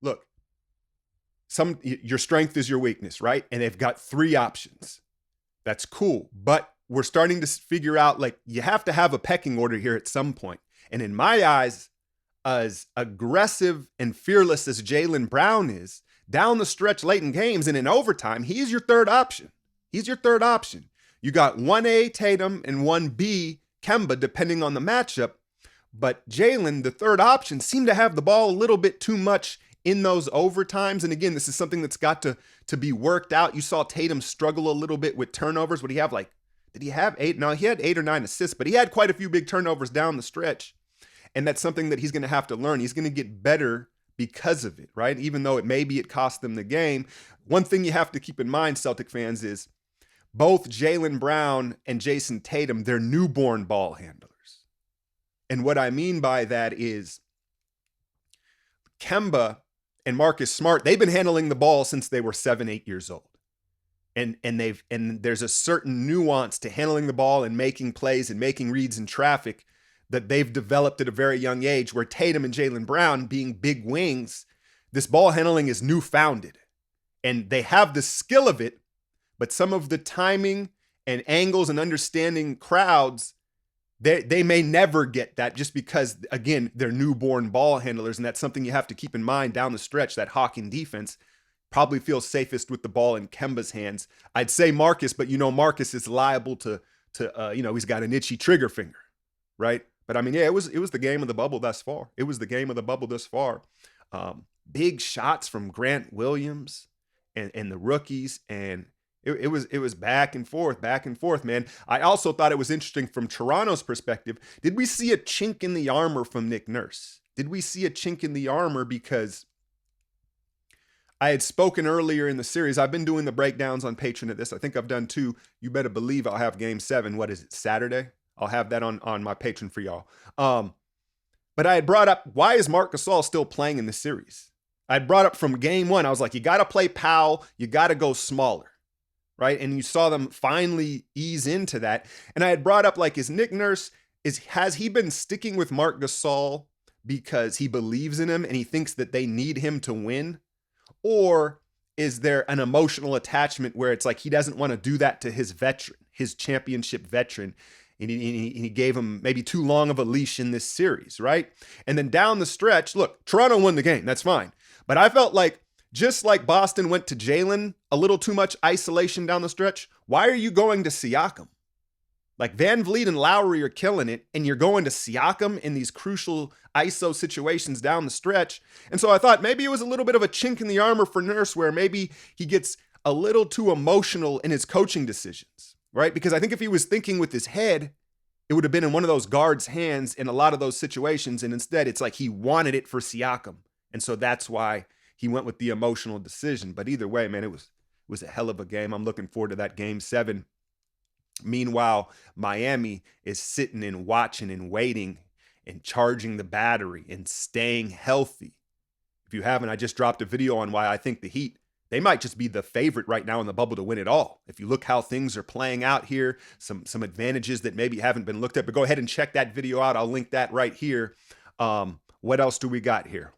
look, your strength is your weakness, right? And they've got 3 options. That's cool. But we're starting to figure out, like, you have to have a pecking order here at some point. And in my eyes, as aggressive and fearless as Jaylen Brown is, down the stretch late in games and in overtime, he's your third option. He's your third option. You got 1A Tatum and 1B Kemba, depending on the matchup. But Jaylen, the third option, seemed to have the ball a little bit too much in those overtimes. And again, this is something that's got to be worked out. You saw Tatum struggle a little bit with turnovers. Did he have 8? No, he had 8 or 9 assists, but he had quite a few big turnovers down the stretch. And that's something that he's going to have to learn. He's going to get better because of it, right? Even though it cost them the game. One thing you have to keep in mind, Celtic fans, is both Jaylen Brown and Jason Tatum, they're newborn ball handlers. And what I mean by that is Kemba and Marcus Smart, they've been handling the ball since they were 7, 8 years old. And there's a certain nuance to handling the ball and making plays and making reads in traffic that they've developed at a very young age, where Tatum and Jaylen Brown, being big wings, this ball handling is newfounded. And they have the skill of it, but some of the timing and angles and understanding crowds, they may never get that, just because, again, they're newborn ball handlers. And that's something you have to keep in mind down the stretch. That Hawking defense probably feels safest with the ball in Kemba's hands. I'd say Marcus, but Marcus is liable to he's got an itchy trigger finger, right? But I mean, yeah, it was the game of the bubble thus far. It was the game of the bubble thus far. Big shots from Grant Williams and the rookies, and it was back and forth, man. I also thought it was interesting from Toronto's perspective. Did we see a chink in the armor from Nick Nurse? Did we see a chink in the armor? Because I had spoken earlier in the series. I've been doing the breakdowns on Patreon of this. I think I've done 2. You better believe I'll have game 7. What is it, Saturday? I'll have that on my Patreon for y'all. But I had brought up, why is Marc Gasol still playing in this series? I had brought up from game 1, I was like, you got to play Powell. You got to go smaller, right? And you saw them finally ease into that. And I had brought up, like, is Nick Nurse, has he been sticking with Marc Gasol because he believes in him and he thinks that they need him to win? Or is there an emotional attachment where it's like he doesn't want to do that to his veteran, his championship veteran? And he gave him maybe too long of a leash in this series, right? And then down the stretch, look, Toronto won the game. That's fine. But I felt like, just like Boston went to Jaylen, a little too much isolation down the stretch, why are you going to Siakam? Like, Van Vliet and Lowry are killing it, and you're going to Siakam in these crucial ISO situations down the stretch. And so I thought maybe it was a little bit of a chink in the armor for Nurse, where maybe he gets a little too emotional in his coaching decisions, right? Because I think if he was thinking with his head, it would have been in one of those guards' hands in a lot of those situations. And instead, it's like he wanted it for Siakam. And so that's why he went with the emotional decision. But either way, man, it was a hell of a game. I'm looking forward to that game 7. Meanwhile, Miami is sitting and watching and waiting and charging the battery and staying healthy. If you haven't, I just dropped a video on why I think the Heat, they might just be the favorite right now in the bubble to win it all. If you look how things are playing out here, some advantages that maybe haven't been looked at, but go ahead and check that video out. I'll link that right here. What else do we got here?